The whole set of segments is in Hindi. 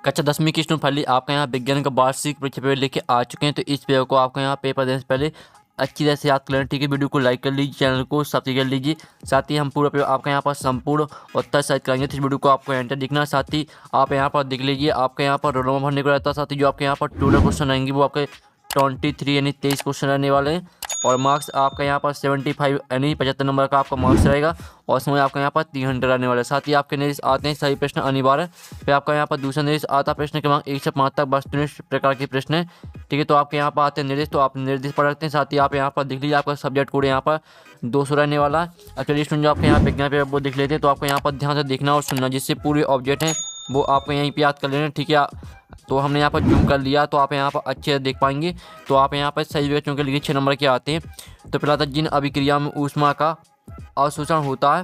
कक्षा 10वीं की स्टूडेंट आपका यहाँ विज्ञान का वार्षिक परीक्षा पेपर लेके आ चुके हैं। तो इस पेपर को आपको यहाँ पेपर देने से पहले अच्छी तरह से याद कर लेना, ठीक है। वीडियो को लाइक कर लीजिए, चैनल को सब्सक्राइब कर लीजिए। साथ ही हम पूरा पेपर आपका यहाँ पर संपूर्ण उत्तर सहित कराएंगे, तो इस वीडियो को आपको एंटर दिखना। साथ ही आप यहाँ पर देख लीजिए, आपके यहाँ पर रोल नंबर भरने को रहता है। साथ ही जो आपके यहाँ पर टोटल क्वेश्चन रहेंगे वो आपके 23 यानी 23 क्वेश्चन रहने वाले हैं। और मार्क्स आपका यहाँ पर 75 यानी 75 नंबर का आपका मार्क्स रहेगा। और उसमें आपका यहाँ पर 300 रहने वाला है। साथ ही आपके निर्देश आते हैं सही प्रश्न अनिवार्य। फिर आपका यहाँ पर दूसरा निर्देश आता है प्रश्न क्रमांक 1 से 5 तक वस्तुनिष्ठ प्रकार के प्रश्न है, ठीक है। तो आपके यहाँ पर आते हैं निर्देश, तो आप निर्देश पढ़ सकते हैं। साथ ही आप यहाँ पर देख लीजिए, आपका सब्जेक्ट कोड यहाँ पर 200 रहने वाला है। एक्चुअली स्टूडेंट जो आपके यहाँ विज्ञान पेपर वो देख लेते हैं, तो आपको यहाँ पर ध्यान से देखना और सुनना, जिससे पूरे ऑब्जेक्ट हैं वो आपको यहीं पर याद कर लेना, ठीक है। तो हमने यहाँ पर जूम कर लिया, तो आप यहाँ पर अच्छे से देख पाएंगे। तो आप यहाँ पर सही जगह चुनकर लिखिए 6 नंबर के आते हैं। तो पहला था जिन अभिक्रिया में ऊष्मा का अवशोषण होता है,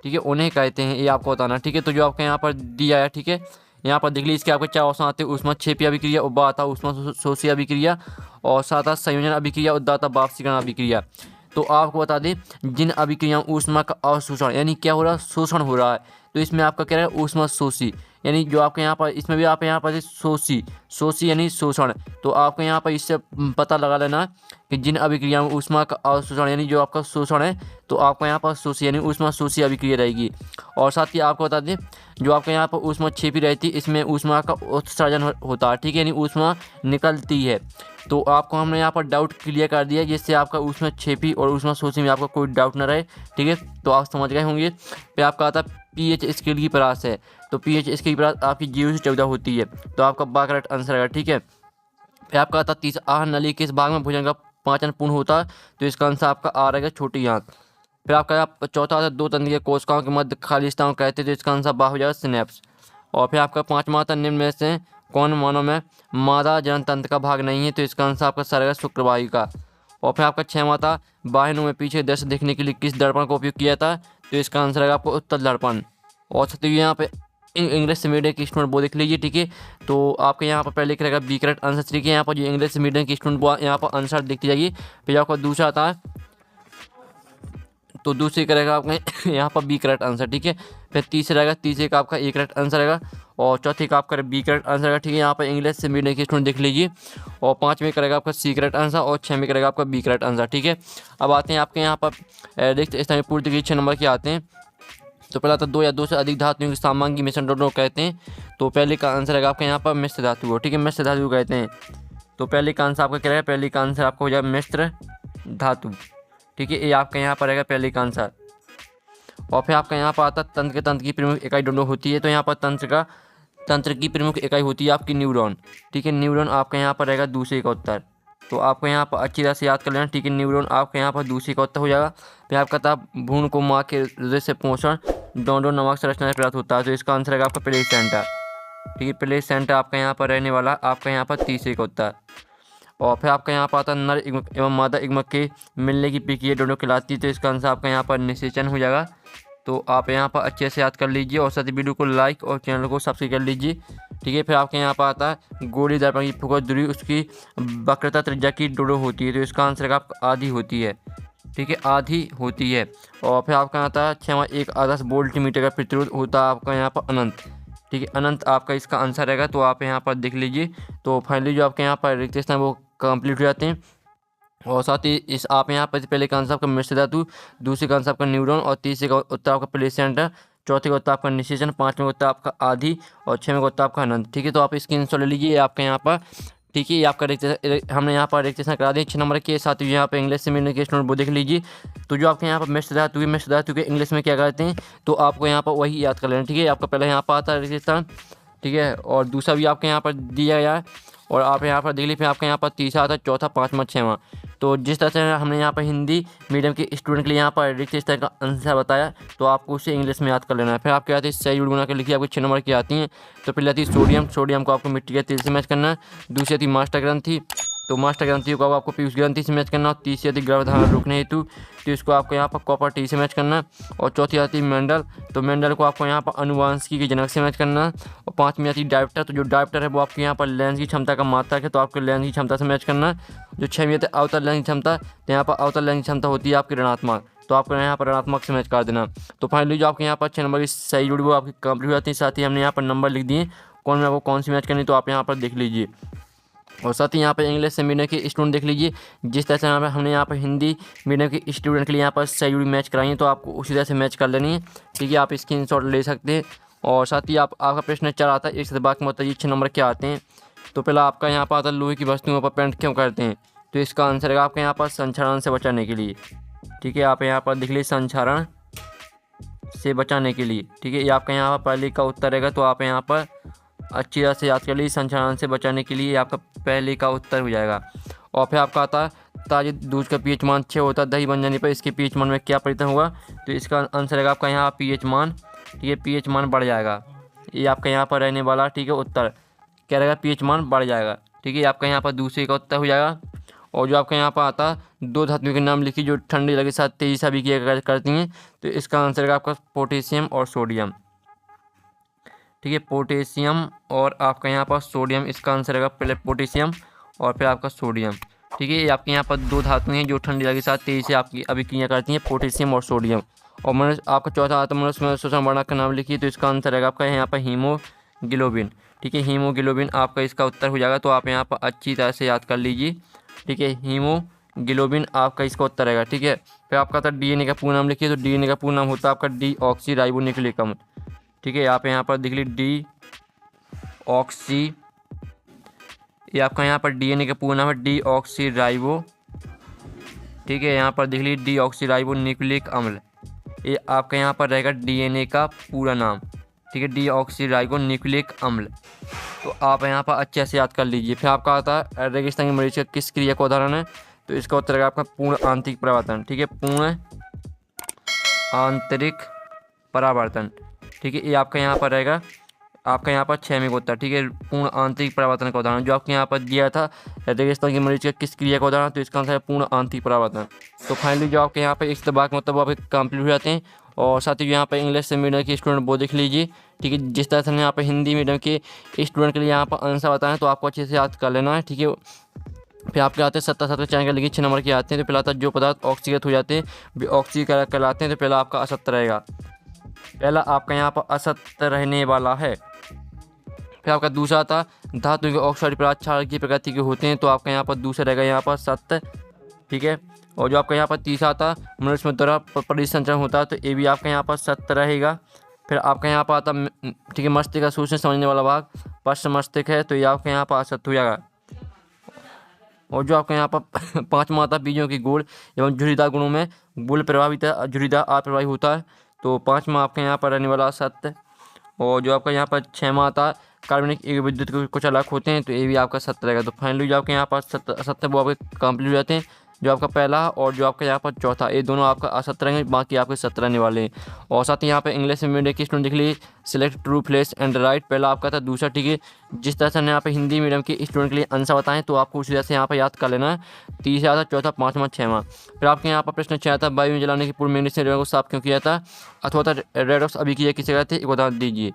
ठीक है, उन्हें कहते हैं, ये आपको बताना, ठीक है। तो जो आपके यहाँ पर दिया है, ठीक है, यहाँ पर देख लीजिए, इसके आपके 4 ऑप्शन आते हैं। ऊष्मा क्षेपी अभिक्रिया, उबाता ऊष्मा शोषी अभिक्रिया, और साथ संयोजन अभिक्रिया, उदाता वाष्पीकरण अभिक्रिया। तो आपको बता दें, जिन अभिक्रियाओं ऊष्मा का अवशोषण यानी क्या हो रहा है, शोषण हो रहा है, तो इसमें आपका क्या है, ऊष्मा शोषी, यानी जो आपके यहाँ पर इसमें भी आप यहाँ पर शोषी यानी शोषण। तो आपको यहाँ पर इससे पता लगा लेना कि जिन अभिक्रियाओं में ऊष्मा का अवशोषण यानी जो आपका शोषण है, तो आपको यहाँ पर शोषी यानी ऊष्मा शोषी अभिक्रिया रहेगी। और साथ ही आपको बता दें, जो आपके यहाँ पर ऊष्मा क्षेपी रहती है, इसमें ऊष्मा का उत्सर्जन होता है, ठीक है, यानी ऊष्मा निकलती है। तो आपको हमने यहाँ पर डाउट क्लियर कर दिया, जिससे आपका ऊष्मा क्षेपी और ऊष्मा शोषी में आपका कोई डाउट न रहे, ठीक है। तो आप समझ गए होंगे। फिर आपका आता है पीएच स्केल की परास है, तो पीएच स्केल की परास आपकी 0 से 14 होती है, तो आपका बा करेक्ट आंसर है, ठीक है। फिर आपका आता है तीसरा, आहार नली किस भाग में भोजन का पाचन पूर्ण होता है, तो इसका आंसर आपका आ रहेगा छोटी आंत। फिर आपका चौथा आता है 2 तंत्रिका कोशिकाओं के मध्य खाली स्थान कहते हैं, तो इसका आंसर बा हो जाएगा सिनेप्स। और फिर आपका 5वां आता है निम्न में से कौन मानव में मादा जनन तंत्र का भाग नहीं है, तो इसका आंसर आपका सर रहेगा शुक्रवाहिका। और फिर आपका 6वां था वाहिनियों में पीछे दृश्य देखने के लिए किस दर्पण का उपयोग किया था, तो इसका आंसर है आपको उत्तल दर्पण। और साथ ही यहाँ पे इंग्लिश मीडियम की स्टूडेंट वो देख लीजिए, ठीक है। तो आपके यहाँ पर पहले लिख रहेगा बी करेक्ट आंसर, ठीक है। यहाँ पर जो इंग्लिश मीडियम की स्टूडेंट वो यहाँ पर आंसर देखती जाइए। फिर आपका दूसरा आता है, तो दूसरी करेगा आपका यहाँ पर बी करेक्ट आंसर, ठीक है। फिर तीसरा रहेगा, तीसरे का आपका ए करेक्ट आंसर रहेगा, और चौथे का आपका बी करेक्ट आंसर रहेगा, ठीक है। यहाँ पर इंग्लिश से मीडियम के स्टूडेंट देख लीजिए। और 5वें करेगा आपका सी करेक्ट आंसर, और 6वें करेगा आपका बी करेक्ट आंसर, ठीक है। अब आते हैं आपके यहाँ पर रिक्त स्थान पूर्ति के 6 नंबर के आते हैं। तो पहला तो 2 या 2 से अधिक धातुओं की सामांगी मिश्रण दोनों कहते हैं, तो पहले का आंसर रहेगा आपके यहाँ पर मिश्र धातु को, ठीक है, मिश्र धातु कहते हैं। तो पहले का आंसर आपका क्या रहेगा, पहले का आंसर आपको हो जाएगा मिश्र धातु, ठीक है, ये आपका यहाँ पर रहेगा पहले का आंसर। और फिर आपका यहाँ पर आता है तंत्र की प्रमुख इकाई दोनों होती है, तो यहाँ पर तंत्र की प्रमुख इकाई होती है आपकी न्यूरॉन, ठीक है। न्यूरॉन आपका यहाँ पर रहेगा दूसरे का उत्तर, तो आपको यहाँ पर अच्छी तरह से याद कर लेना, ठीक है। न्यूरॉन आपके यहाँ पर दूसरे का उत्तर हो जाएगा। फिर आपका था भ्रूण को माँ के हृदय से पोषण डोंडो नमक संरचना से प्राप्त होता है, तो इसका आंसर रहेगा आपका प्लेसेंटा, ठीक है। प्लेसेंटा आपका यहाँ पर रहने वाला, आपका यहाँ पर तीसरे का उत्तर। और फिर आपका यहाँ पर आता है नर इग्मक एवं मादा इग्मक के मिलने की प्रक्रिया दोनों कहलाती है, तो इसका आंसर आपका यहाँ पर निषेचन हो जाएगा। तो आप यहाँ पर अच्छे से याद कर लीजिए, और साथ ही वीडियो को लाइक और चैनल को सब्सक्राइब कर लीजिए, ठीक है। फिर आपके यहाँ पर आता है गोली दर्पण की फोकस दूरी उसकी वक्रता त्रिज्या की दोनों होती है, तो इसका आंसर आपका आधी होती है, ठीक है, आधी होती है। और फिर आपका आता है 6वां, एक आदर्श वोल्टमीटर का प्रतिरोध होता है आपका यहाँ पर अनंत, ठीक है, अनंत आपका इसका आंसर रहेगा। तो आप यहाँ पर देख लीजिए। तो फाइनली जो आपके यहाँ पर रिक्त स्थान वो कंप्लीट हो जाते हैं। और साथ ही इस आप यहाँ पर पहले का आंसर आपका मिश्र धातु, दूसरे का आंसर आपका न्यूरॉन, और तीसरे का उत्तर आपका प्लेसेंटा, चौथे का उत्तर आपका निषेचन, 5वें का उत्तर आपका आधी, और 6वें का उत्तर आपका अनंत, ठीक है। तो आप स्क्रीनशॉट ले लीजिए आपके यहाँ पर, ठीक है। ये आपका हमने यहाँ पर रजिस्ट्रेशन करा दिया 6 नंबर के। साथ ही यहाँ पर इंग्लिश से मिलने के स्टूडेंट वो देख लीजिए। तो जो आपके यहाँ पर मिश्र धातु के इंग्लिश में क्या करते हैं, तो आपको यहाँ पर वही याद कर लेना, ठीक है। आपका पहले यहाँ पर आता है रजिस्ट्रेशन, ठीक है, और दूसरा भी आपके यहाँ पर दिया गया है, और आप यहाँ पर देख लीजिए। फिर आपके यहाँ पर तीसरा आता है, चौथा, 5वां, 6वां। तो जिस तरह से हमने यहाँ पर हिंदी मीडियम के स्टूडेंट के लिए यहाँ पर रिक्त स्थान का आंसर बताया, तो आपको उसे इंग्लिश में याद कर लेना है। फिर आपके आती है सही जुड़ बना के लिखिए, आपको 6 नंबर की आती हैं। तो पहले आती है सोडियम को आपको मिट्टी के तेल से मैच करना है। दूसरी आती है मास्टर ग्रंथि, तो मास्टर ग्रंथि को आपको पीयूष ग्रंथि से मैच करना। और तीसरी आती है गर्भधारण रोकने हेतु, तो इसको आपको यहाँ पर कॉपर टी से मैच करना। और चौथी आती है मेंडल, तो मेंडल को आपको यहाँ पर अनुवांशिकी के जनक से मैच करना। और 5वीं आती है डायप्टर, तो जो डायप्टर है वो आपके यहाँ पर लेंस की क्षमता का मात्रक है, तो आपको लेंस की क्षमता से मैच करना। जो 6वीं आती है अवतल लेंस की क्षमता, तो यहाँ पर अवतल लेंस की क्षमता होती है आपकी ऋणात्मक, तो आपको यहाँ पर ऋणात्मक से मैच कर देना। तो फाइनली जो आपके यहाँ पर 6 नंबर की सही जुड़ी वो आपकी कंप्लीट हो जाती है। साथ ही हमने यहाँ पर नंबर लिख दिए कौन में आपको कौन सी मैच करनी तो आप यहाँ पर देख लीजिए। और साथ ही यहाँ पर इंग्लिश से मीडियम के स्टूडेंट देख लीजिए, जिस तरह से यहाँ पर हमने यहाँ पर हिंदी मीडियम के स्टूडेंट के लिए यहाँ पर सही मैच कराई है, तो आपको उसी तरह से मैच कर लेनी है। ठीक है, आप स्क्रीनशॉट ले सकते हैं। और साथ ही आपका प्रश्न 4 आता है, एक से बाकी मतलब 6 नंबर क्या आते हैं। तो पहला आपका यहाँ पर आता है लोहे की वस्तुओं पर पेंट क्यों करते हैं, तो इसका आंसर है आपका यहाँ पर संक्षारण से बचाने के लिए। ठीक है, आप यहाँ पर देख लीजिए संक्षारण से बचाने के लिए। ठीक है, ये आपका यहाँ पर पहले का उत्तर रहेगा, तो आप यहाँ पर अच्छी तरह से याद कर लीजिए, संक्षारण से बचाने के लिए आपका पहले का उत्तर हो जाएगा। और फिर आपका आता है ताजे दूध का पीएच मान 6 होता है, दही बन जाने पर इसके पीएच मान में क्या परिवर्तन हुआ, तो इसका आंसर रहेगा आपका यहाँ पीएच मान। ठीक है, पीएच मान बढ़ जाएगा, ये आपका यहाँ पर रहने वाला। ठीक है, उत्तर क्या रहेगा, पीएच मान बढ़ जाएगा। ठीक है, आपका यहाँ पर दूसरे का उत्तर हो जाएगा। और जो आपका यहाँ पर आता है 2 धातुओं के नाम लिखिए जो ठंडी लगे साथ तेजी से अभिक्रिया करती हैं, तो इसका आंसर रहेगा आपका पोटेशियम और सोडियम। ठीक है, पोटेशियम और आपका यहाँ पर सोडियम, इसका आंसर रहेगा पहले पोटेशियम और फिर आपका सोडियम। ठीक है, ये आपके यहाँ पर 2 धातुएं हैं जो ठंडी लगे साथ तेजी से आपकी अभिक्रिया करती हैं, पोटेशियम और सोडियम। और मनुष्य आपका चौथा आता है मनुष्य श्वसन वर्णक का नाम लिखिए, तो इसका आंसर रहेगा आपका यहाँ पर हीमोग्लोबिन। ठीक है, हीमोग्लोबिन आपका इसका उत्तर हो जाएगा, तो आप यहाँ पर अच्छी तरह से याद कर लीजिए। ठीक है, हीमोग्लोबिन आपका इसका उत्तर रहेगा। ठीक है, फिर आपका था डीएनए का पूरा नाम लिखिए, तो डीएनए का पूरा नाम होता है आपका डीऑक्सीराइबोन्यूक्लिक अम्ल। ठीक है, आप यहाँ पर देख लीजिए डीऑक्सी, ये आपका यहाँ पर डीएनए का पूरा नाम है डीऑक्सीराइबो। ठीक है, यहाँ पर देख लीजिए डीऑक्सीराइबोन्यूक्लिक अम्ल, ये आपका यहाँ पर रहेगा डीएनए का पूरा नाम। ठीक है, डीऑक्सीराइबोन्यूक्लिक अम्ल, तो आप यहाँ पर अच्छे से याद कर लीजिए। फिर आपका आता है रेगिस्तान के मरीज का किस क्रिया का उदाहरण है, तो इसका उत्तर रहेगा आपका पूर्ण आंतरिक परावर्तन। ठीक है, पूर्ण आंतरिक परावर्तन। ठीक है, ये आपका यहाँ पर रहेगा आपका यहाँ पर 6वें का उत्तर। ठीक है, पूर्ण आंतरिक परावर्तन का उदाहरण जो आपके यहाँ पर दिया था रेगिस्तान के मरीज का किस क्रिया का उदाहरण, तो इसका आंसर है पूर्ण आंतरिक परावर्तन। तो फाइनली जो आपके यहाँ पर इस दबा के मतलब आप कंप्लीट हो जाते हैं। और साथ ही यहाँ पर इंग्लिश से मीडियम के स्टूडेंट वो देख लीजिए। ठीक है, जिस तरह से हमने यहाँ पर हिंदी मीडियम के स्टूडेंट के लिए यहाँ पर आंसर बताएं, तो आपको अच्छे से याद कर लेना है। ठीक है, फिर आपके आते हैं 77 चैनल लिखिए 6 नंबर के आते हैं, तो पहला आता है जो पदार्थ ऑक्सीकृत हो जाते हैं ऑक्सीकृत कहलाते हैं, तो पहला आपका असत्य रहेगा, पहला आपका यहाँ पर असत्य रहने वाला है। फिर आपका दूसरा आता धातु के ऑक्साइड पदार्थ क्षार की प्रकृति के होते हैं, तो आपका यहाँ पर दूसरा रहेगा यहाँ पर सत्य। ठीक है, और जो आपका यहाँ पर तीसरा आता मनुष्य में द्वारा परिसंचरण होता है, तो ये भी आपका यहाँ पर सत्य रहेगा। फिर आपका यहाँ पर आता ठीक है मस्तिष्क का सूचना समझने वाला भाग पश्च मस्तिष्क है, तो ये आपके यहाँ पर असत्य हो जाएगा। और जो आपके यहाँ पर 5वां आता बीजों की गुण एवं झुर्रीदार गुणों में गुण प्रभावित है, झुर्रीदार अप्रभावी होता है, तो 5वां आपके यहाँ पर रहने वाला सत्य। और जो आपका यहाँ पर 6वां आता कार्बनिक एक विद्युत कुछ अलग होते हैं, तो ये भी आपका सत्य रहेगा। तो फाइनली जो आपके यहाँ पर सत्य वो आपके कंप्लीट हो जाते हैं। जो आपका पहला और जो आपका यहाँ पर चौथा, ये दोनों आपका असत्य रहेंगे, बाकी आपके सत्य रहने वाले हैं। और साथ ही यहाँ पे इंग्लिश मीडियम के स्टूडेंट देख लीजिए select true place and right, पहला आपका था दूसरा। ठीक है, जिस तरह से हमने यहाँ पे हिंदी मीडियम के स्टूडेंट के लिए आंसर बताएं, तो आपको उसी तरह से यहाँ पर याद कर लेना है। तीसरा था, चौथा, 5वां, 6वां। फिर आपके यहाँ पर प्रश्न 6 था वायु में जलाने के पूर्व मैग्नीशियम रेडियम को साफ क्यों किया था, अथवा था रेडॉक्स अभिक्रिया किसे कहते हैं, एक उदाहरण दीजिए।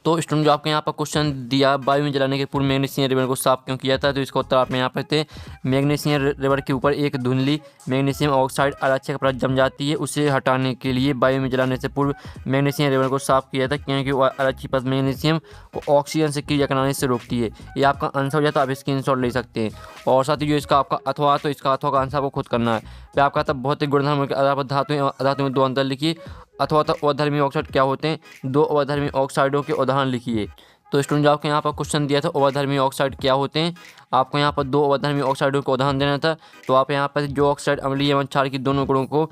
तो स्टूडेंट जो आपके यहाँ पर क्वेश्चन दिया वायु में जलाने के पूर्व मैग्नीशियम रिबन को साफ क्यों किया था, तो इसका उत्तर आप यहाँ पर थे मैग्नीशियम रिबन के ऊपर एक धुंधली मैग्नीशियम ऑक्साइड आरक्षक परत जम जाती है, उसे हटाने के लिए वायु में जलाने से पूर्व मैग्नीशियम रिबन को साफ किया था, क्योंकि वो आरक्षक परत मैग्नीशियम को ऑक्सीजन से क्रिया कराने से रोकती है। ये आपका आंसर हो जाता है, आप स्क्रीनशॉट ले सकते हैं। और साथ ही जो इसका आपका अथवा, तो इसका अथवा का आंसर आपको खुद करना है। फिर आपका था भौतिक गुणधर्म के आधार पर धातु में 2 अंतर लिखिए, अथवा तो अवधर्मी ऑक्साइड क्या होते हैं, 2 अवधर्मी ऑक्साइडों के उदाहरण लिखिए। तो स्टूडेंट जो आपको यहाँ पर क्वेश्चन दिया था अवधर्मी ऑक्साइड क्या होते हैं, आपको यहाँ पर 2 अवधर्मी ऑक्साइडों को उदाहरण देना था। तो आप यहाँ पर जो ऑक्साइड अम्लीय एवं क्षार की दोनों गुणों को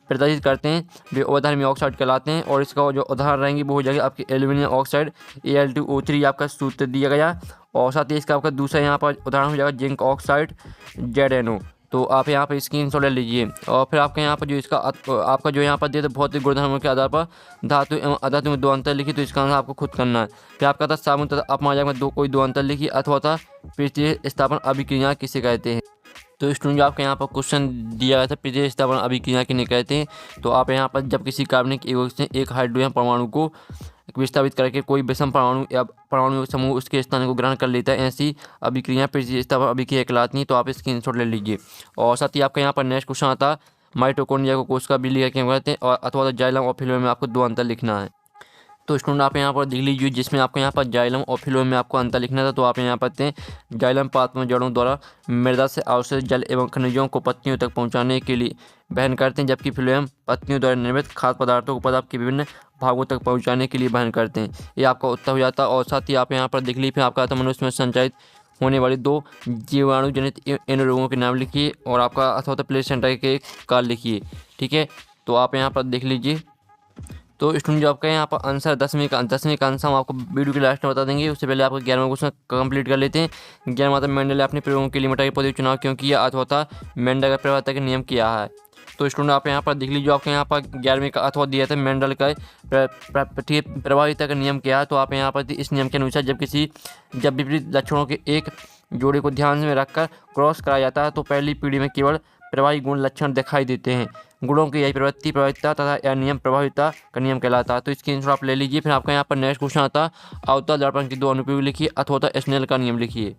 प्रदर्शित करते हैं वे अवधर्मी ऑक्साइड कहलाते हैं। और इसका जो उदाहरण रहेंगे वो हो जाएगा आपकी एल्यूमिनियम ऑक्साइड Al2O3 आपका सूत्र दिया गया। और साथ ही इसका आपका दूसरा यहाँ पर उदाहरण हो जाएगा जिंक ऑक्साइड ZnO। तो आप यहाँ पर स्क्रीनशॉट ले लीजिए। और फिर आपके यहाँ पर जो इसका आपका जो यहाँ पर दिया था भौतिक गुणधर्मों के आधार पर धातु एवं अधातु में 2 अंतर लिखी, तो इसका आंसर आपको खुद करना है। फिर आपका था साबुन तथा अपमारक में कोई 2 अंतर लिखी, अथवा था प्रतिस्थापन अभिक्रिया किसे कहते हैं। तो स्टूडेंट जो आपके यहाँ पर क्वेश्चन दिया गया था प्रतिस्थापन अभिक्रिया किन्हें कहते हैं, तो आप यहाँ पर जब किसी कार्बनिक यौगिक से एक हाइड्रोजन परमाणु को विस्थापित करके कोई विषम परमाणु या परमाणु समूह उसके स्थान को ग्रहण कर लेता है, ऐसी अभिक्रिया प्रतिस्थापन अभिक्रिया कहलाती है। तो आप स्क्रीनशॉट ले लीजिए। और साथ ही आपका यहाँ पर नेक्स्ट क्वेश्चन आता माइटोकॉन्ड्रिया को कोशिका बिजली का क्या कहते हैं, और अथवा जाइलम और फिल्म में आपको 2 अंतर लिखना है। तो स्टूडेंट आप यहाँ पर देख लीजिए, जिसमें आपको यहाँ पर जाइलम और फिलोएम में आपको अंतर लिखना था। तो आप यहाँ पढ़ते हैं जाइलम पात में जड़ों द्वारा मृदा से आवश्यक जल एवं खनिजों को पत्तियों तक पहुँचाने के लिए वहन करते हैं, जबकि फिलोएम पत्तियों द्वारा निर्मित खाद्य पदार्थों को पदार्थ के विभिन्न भागों तक पहुँचाने के लिए वहन करते हैं। ये आपका उत्तर हो जाता है। और साथ ही आप यहाँ पर देख लीजिए, फिर आपका आता मनुष्य में संचालित होने वाली 2 जीवाणु जनित इन रोगों के नाम लिखिए और आपका अथवा प्लेसेंटा के काल लिखिए। ठीक है, तो आप यहाँ पर देख लीजिए। तो स्टूडेंट जो आपका यहाँ पर आंसर 10वीं का आंसर हम आपको वीडियो के लास्ट में बता देंगे। उससे पहले आपको 11वां क्वेश्चन कंप्लीट कर लेते हैं। 11वां था, मेंडल ने अपने प्रयोगों के लिए मिठाई पौधे चुनाव क्यों किया, अथवा था मेंडल का प्रवर्तक नियम क्या है। तो स्टूडेंट आप यहाँ पर देख लीजिए, आपके यहाँ पर 11वीं का अथवा दिया था मेंडल का प्रभाविता का नियम क्या है। तो आप यहाँ पर इस नियम के अनुसार जब विपरीत लक्षणों के एक जोड़े को ध्यान में रखकर क्रॉस कराया जाता है तो पहली पीढ़ी में केवल प्रभावी गुण लक्षण दिखाई देते हैं। गुणों की यही प्रभाविता तथा यह नियम प्रभाविता का नियम कहलाता है। तो इसकी आंसर आप ले लीजिए। फिर आपका यहाँ पर नेक्स्ट क्वेश्चन आता, अवतल दर्पण की 2 अनुप्रयोग लिखिए अथवा स्नेल का नियम लिखिए।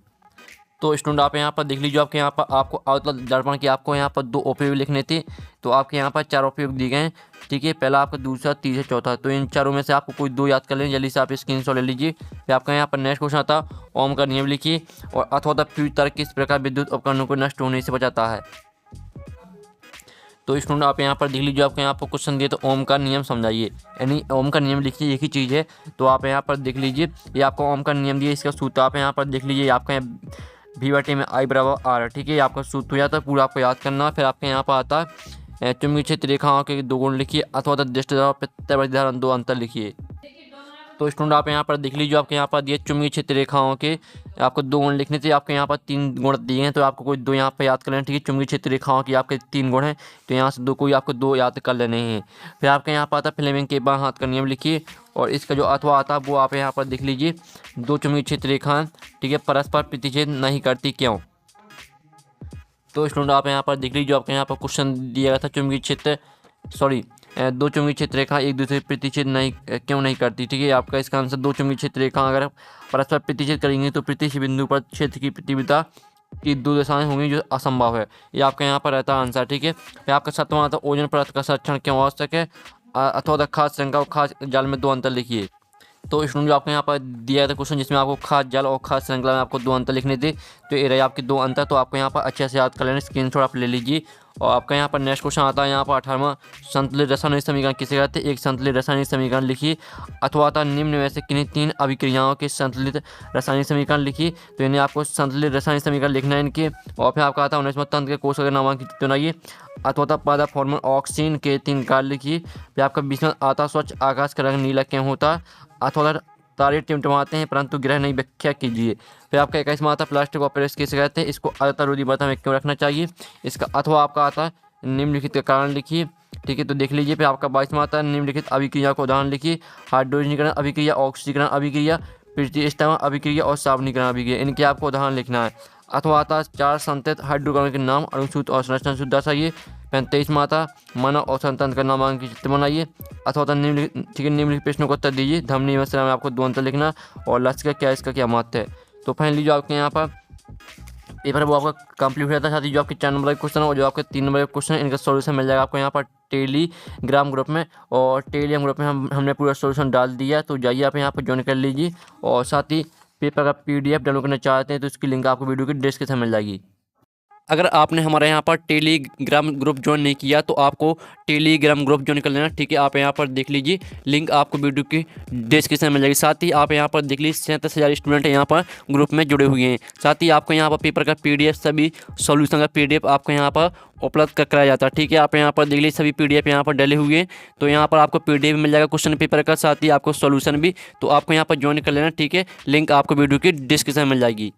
तो स्टूडेंट आप यहाँ पर देख लीजिए, आपके यहाँ पर आपको अवतल दर्पण की आपको यहाँ पर 2 उपयोग लिखने थे। तो आपके यहाँ पर 4 उपयोग दिए गए हैं। ठीक है, पहला आपका, दूसरा, तीसरा, चौथा। तो इन चारों में से आपको कोई 2 याद कर लें, जल्दी से आप स्क्रीनशॉट ले लीजिए। फिर आपका यहाँ पर नेक्स्ट क्वेश्चन आता, ओम का नियम लिखिए और अथवा फ्यूज तर्क किस प्रकार विद्युत उपकरणों को नष्ट होने से बचाता है। तो स्टूडेंट आप यहाँ पर देख लीजिए, आपको यहाँ पर क्वेश्चन दिए तो ओम का नियम समझाइए, यानी ओम का नियम लिखिए, एक ही चीज़ है। तो आप यहाँ पर देख लीजिए, ये आपको ओम का नियम दिए, इसका सूत्र आप यहाँ पर देख लीजिए, आपका V/T में I = R। ठीक है, आपका सूत्र हो जाता है, पूरा आपको याद करना है। फिर आपके यहाँ पर आता है चुंबकीय क्षेत्र रेखाओं के 2 गुण लिखिए अथवा दृष्टि प्रत्यावर्ती 2 अंतर लिखिए। तो स्टूडेंट आप यहाँ पर देख लीजिए, आपके यहाँ पर दिए चुंबकीय क्षेत्र रेखाओं के आपको 2 गुण लिखने थे। आपके यहाँ पर 3 गुण दिए हैं, तो आपको कोई 2 यहाँ पर याद कर लेना। ठीक है, चुंबकीय क्षेत्र रेखाओं की आपके 3 गुण हैं, तो यहाँ से आपको 2 याद कर लेने हैं। फिर आपके यहाँ पर आता फ्लेमिंग के बाएं हाथ का नियम लिखिए और इसका जो अथवा आता है वो आप यहाँ पर देख लीजिए, 2 चुंबकीय क्षेत्र रेखाएं, ठीक है, परस्पर प्रतिच्छेद नहीं करती, क्यों। तो स्टूडेंट आप यहाँ पर देख लीजिए, आपके यहाँ पर क्वेश्चन दिया गया था 2 चुंबकीय क्षेत्र रेखा एक दूसरे प्रतिच्छेद क्यों नहीं करती। ठीक है, आपका इसका आंसर 2 चुंबकीय क्षेत्र रेखा अगर परस्पर प्रतिच्छेद करेंगे तो प्रतिच्छेद बिंदु पर क्षेत्र की प्रतियोगिता की 2 दिशाएं होंगी जो असंभव है। ये आपका यहाँ पर रहता है आंसर। ठीक है, फिर आपका 7वां आता, ओजोन परत का संरक्षण क्यों आवश्यक है अथवा खास श्रृंखला और खास जाल में 2 अंतर लिखिए। तो स्टूडेंट जो आपको यहाँ पर दिया था क्वेश्चन, जिसमें आपको खास जाल और खास श्रृंखला में आपको 2 अंतर लिखने थे, तो ये रहे आपके 2 अंतर। तो आपको यहाँ पर अच्छे से याद कर लेना, स्क्रीनशॉट आप ले लीजिए। और आपका यहाँ पर नेक्स्ट क्वेश्चन आता है, यहाँ पर 18वां, संतुलित रासायनिक समीकरण किसे कहते हैं। एक संतुलित रासायनिक समीकरण लिखिए अथवा था निम्न में से किन्हीं 3 अभिक्रियाओं के संतुलित रासायनिक समीकरण लिखिए। तो इन्हें आपको संतुलित रासायनिक समीकरण लिखना है इनके। और फिर आपका आता है 19वां, तंत्र के कोष का नामांकित बनाइए अथवा था पैदा फॉर्मूल ऑक्सीजन के 3 कार्य लिखिए। फिर आपका 20वां आता, स्वच्छ आकाश का रंग नीला क्यों होता है अथवा तारे टिमटिमाते हैं परंतु ग्रह नहीं, व्याख्या कीजिए। फिर आपका 21वां आता, प्लास्टिक और प्रेस किसे कहते हैं, इसको अत्यधिक रोधी बर्तन में क्यों रखना चाहिए, इसका अथवा आपका आता है निम्नलिखित का कारण लिखिए। ठीक है, तो देख लीजिए। फिर आपका 22वां आता है, निम्नलिखित अभिक्रिया को उदाहरण लिखिए। हाइड्रोजनीकरण अभिक्रिया, ऑक्सीकरण अभिक्रिया, प्रतिस्थापन अभिक्रिया और सावनीकरण अभिक्रिया, इनके आपको उदाहरण लिखना है। अथवा आता है 4 संतत हाइड्रोकार्बन के नाम, अणुसूत्र और संरचना सूत्र दर्शाइए। 35वां आता, मानव और तंत्र का नामांकित चित्र बनाइए अथवा निम्नलिखित प्रश्नों को उत्तर दीजिए। धमनी में आपको 2 अंतर लिखना और लक्ष्य का क्या, इसका क्या महत्व है। तो फाइनली जो आपके यहाँ पर पेपर है वो आपका कंप्लीट हो जाता है। साथ ही जो आपके 4 नंबर के क्वेश्चन और जो आपके 3 नंबर के क्वेश्चन, इनका सॉल्यूशन मिल जाएगा आपको यहाँ पर टेलीग्राम ग्रुप में। और टेलीग्राम ग्रुप में हमने पूरा सॉल्यूशन डाल दिया, तो जाइए आप यहाँ पर ज्वाइन कर लीजिए। और साथ ही पेपर का PDF डाउनलोड करना चाहते हैं तो इसकी लिंक आपको वीडियो की डिस्क्रिप्शन में मिल जाएगी। अगर आपने हमारे यहाँ पर टेलीग्राम ग्रुप ज्वाइन नहीं किया तो आपको टेलीग्राम ग्रुप ज्वाइन कर लेना। ठीक है, आप यहाँ पर देख लीजिए, लिंक आपको वीडियो की डिस्क्रिप्शन में मिल जाएगी। साथ ही आप यहाँ पर देख लीजिए 37,000 स्टूडेंट यहाँ पर ग्रुप में जुड़े हुए हैं। साथ ही आपको यहाँ पर पेपर का PDF, सभी सॉल्यूशन का PDF आपको यहाँ पर उपलब्ध कराया जाता है। ठीक है, आप यहाँ पर देख लीजिए, सभी PDF यहाँ पर डले हुए हैं। तो यहाँ पर आपको PDF मिल जाएगा क्वेश्चन पेपर का, साथ ही आपको सॉल्यूशन भी। तो आपको यहाँ पर ज्वाइन कर लेना। ठीक है, लिंक आपको वीडियो की डिस्क्रिप्शन में मिल जाएगी।